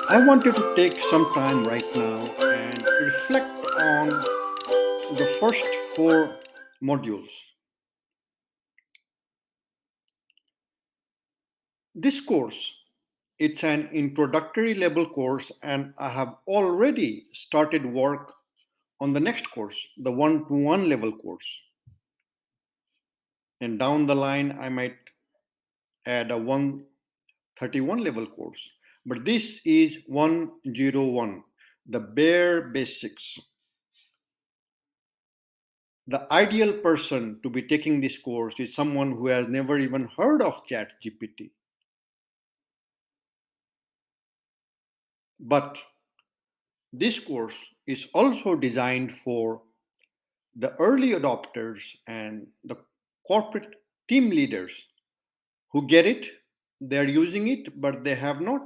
I want you to take some time right now and reflect on the first four modules. This course, it's an introductory level course, and I have already started work on the next course, the one-to-one level course. And down the line, I might add a 131 level course. But this is 101, the bare basics. The ideal person to be taking this course is someone who has never even heard of ChatGPT. But this course is also designed for the early adopters and the corporate team leaders who get it, they're using it, but they have not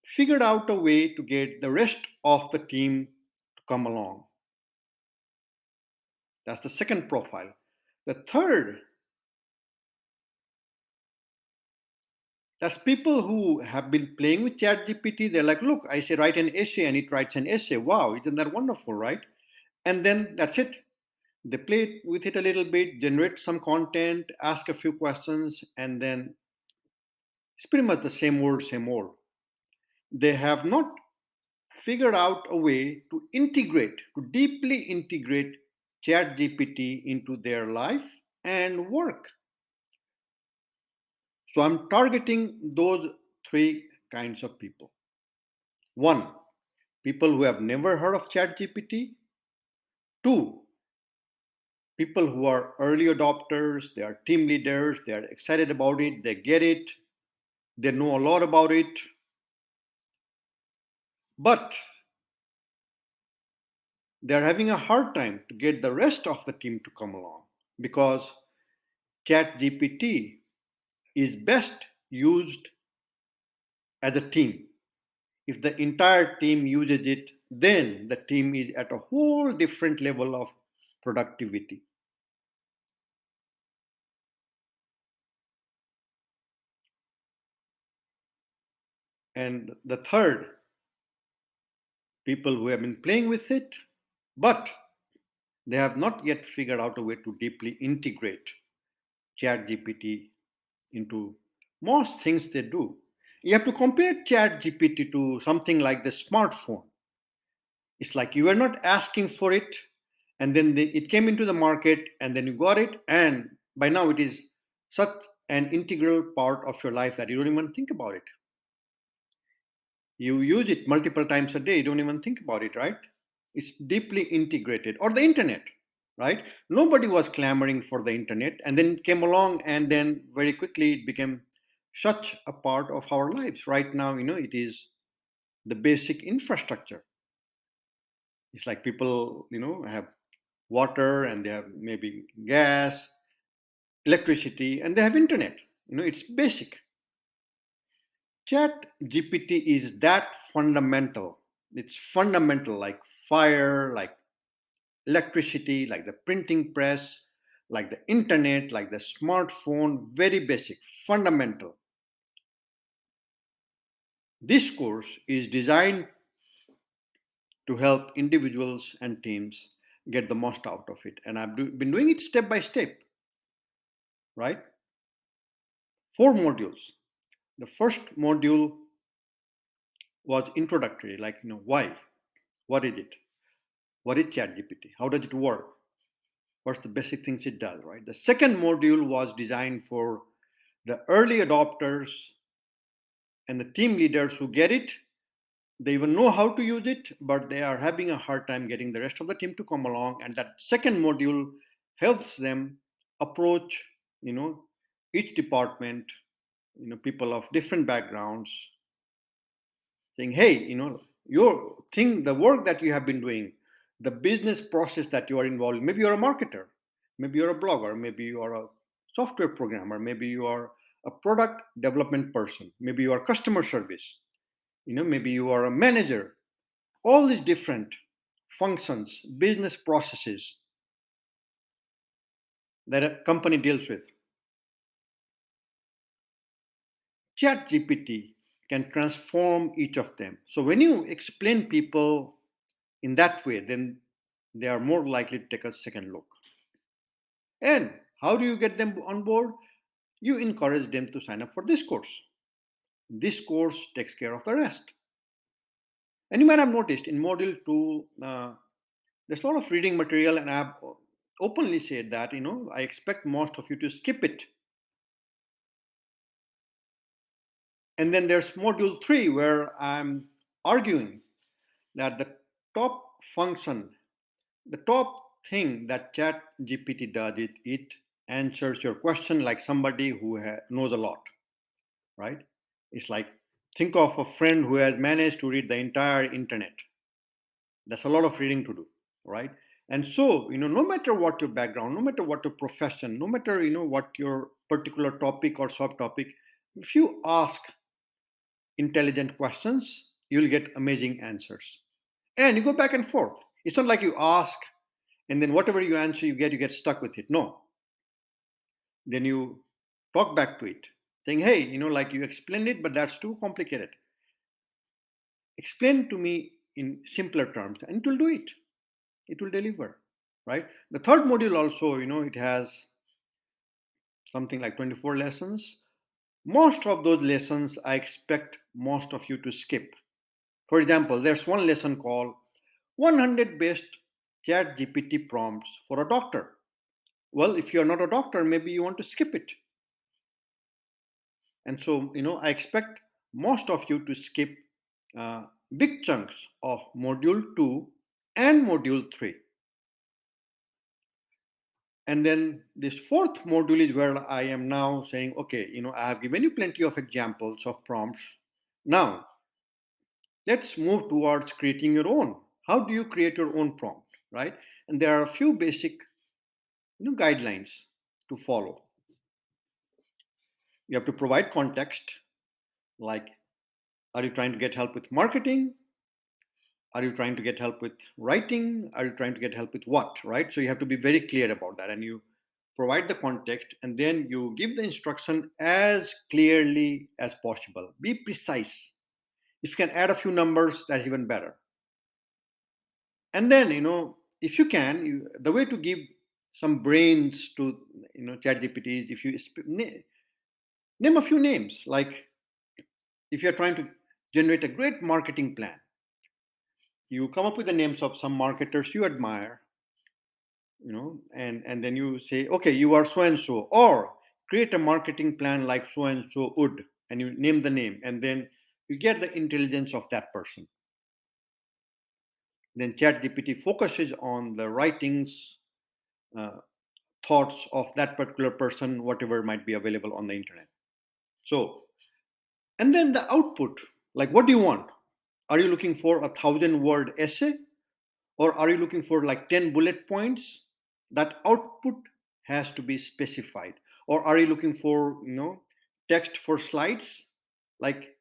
figured out a way to get the rest of the team to come along. That's the second profile. The third, that's people who have been playing with ChatGPT. They're like, look, I say write an essay and it writes an essay. Wow, isn't that wonderful, right? And then that's it. They play with it a little bit, generate some content, ask a few questions, and then it's pretty much the same old, same old. They have not figured out a way to integrate, to deeply integrate ChatGPT into their life and work. So I'm targeting those three kinds of people. One, people who have never heard of ChatGPT. Two, people who are early adopters, they are team leaders, they are excited about it, they get it, they know a lot about it, but they're having a hard time to get the rest of the team to come along because ChatGPT is best used as a team. If the entire team uses it, then the team is at a whole different level of productivity. And the third, people who have been playing with it, but they have not yet figured out a way to deeply integrate ChatGPT into most things they do. You have to compare ChatGPT to something like the smartphone. It's like you were not asking for it, and then it came into the market, and then you got it, and by now it is such an integral part of your life that you don't even think about it. You use it multiple times a day, you don't even think about it, right? It's deeply integrated. Or the internet, right? Nobody was clamoring for the internet, and then it came along, and then very quickly it became such a part of our lives. Right now, it is the basic infrastructure. It's like people, have water and they have maybe gas, electricity, and they have internet. It's basic. Chat GPT is that fundamental. It's fundamental, like fire, like electricity, like the printing press, like the internet, like the smartphone, very basic, fundamental. This course is designed to help individuals and teams get the most out of it. And I've been doing it step by step, right? Four modules. The first module was introductory, like, why? What is it? What is ChatGPT? How does it work? What's the basic things it does, right? The second module was designed for the early adopters and the team leaders who get it. They even know how to use it, but they are having a hard time getting the rest of the team to come along. And that second module helps them approach, you know, each department, people of different backgrounds, saying, hey, your thing, the work that you have been doing, the business process that you are involved in, maybe you're a marketer, maybe you're a blogger, maybe you are a software programmer, maybe you are a product development person, maybe you are customer service, maybe you are a manager, all these different functions, business processes that a company deals with. ChatGPT can transform each of them. So when you explain people in that way, then they are more likely to take a second look. And how do you get them on board? You encourage them to sign up for this course. This course takes care of the rest. And you might have noticed in module 2, there's a lot of reading material, and I've openly said that, I expect most of you to skip it. And then there's module 3 where I'm arguing that the top function, the top thing that ChatGPT does, it answers your question like somebody who knows a lot, right? It's like, think of a friend who has managed to read the entire internet. That's a lot of reading to do, right? And so, no matter what your background, no matter what your profession, no matter, what your particular topic or subtopic, if you ask intelligent questions, you'll get amazing answers. And you go back and forth. It's not like you ask and then whatever you answer you get stuck with it. No. Then you talk back to it, saying, hey, like you explained it, but that's too complicated. Explain to me in simpler terms, and it will do it. It will deliver, right? The third module also, it has something like 24 lessons. Most of those lessons, I expect most of you to skip. For example, there's one lesson called 100 best ChatGPT prompts for a doctor. Well, if you're not a doctor, maybe you want to skip it. And so, I expect most of you to skip uh, big chunks of module 2 and module 3. And then this fourth module is where I am now saying, okay, I have given you plenty of examples of prompts. Now, let's move towards creating your own. How do you create your own prompt, right? And there are a few basic guidelines to follow. You have to provide context, like, are you trying to get help with marketing? Are you trying to get help with writing? Are you trying to get help with what, right? So you have to be very clear about that, and you provide the context, and then you give the instruction as clearly as possible. Be precise. If you can add a few numbers, that's even better. And then, if you can, the way to give some brains to, ChatGPT is if you name a few names. Like if you're trying to generate a great marketing plan, you come up with the names of some marketers you admire, and then you say, okay, you are so and so, or create a marketing plan like so and so would, and you name the name, and then you get the intelligence of that person. Then ChatGPT focuses on the writings, uh, thoughts of that particular person, whatever might be available on the internet. So, and then the output, like what do you want? Are you looking for 1,000-word essay, or are you looking for like 10 bullet points? That output has to be specified. Or are you looking for, text for slides, like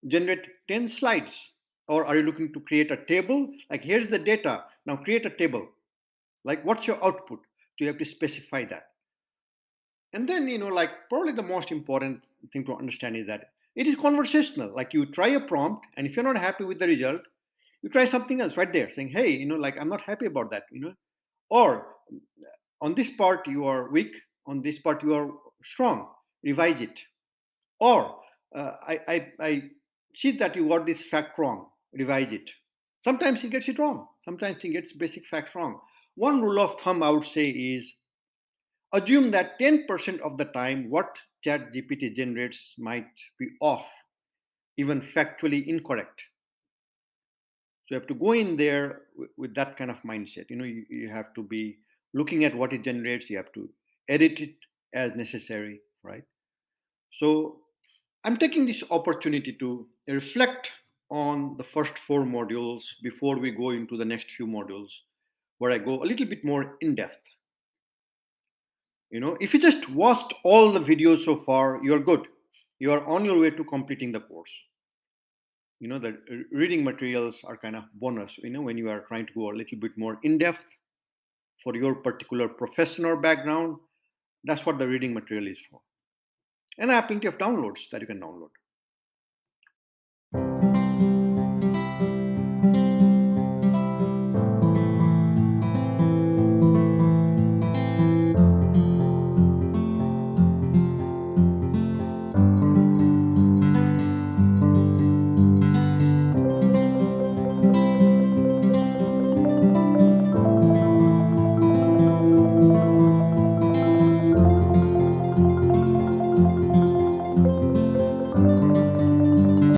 generate 10 slides? Or are you looking to create a table, like here's the data, now create a table? Like what's your output? So you have to specify that. And then, like probably the most important thing to understand is that it is conversational. Like you try a prompt, and if you're not happy with the result, you try something else right there, saying, hey, like I'm not happy about that, or on this part you are weak, on this part you are strong, revise it. Or I see that you got this fact wrong, revise it. Sometimes he gets it wrong, sometimes he gets basic facts wrong. One rule of thumb I would say is assume that 10% of the time what ChatGPT generates might be off, even factually incorrect. So you have to go in there with that kind of mindset. You have to be looking at what it generates. You have to edit it as necessary, right? So I'm taking this opportunity to reflect on the first 4 modules before we go into the next few modules, where I go a little bit more in depth. If you just watched all the videos so far, you're good. You are on your way to completing the course. The reading materials are kind of bonus, when you are trying to go a little bit more in depth for your particular profession or background. That's what the reading material is for. And I have plenty of downloads that you can download.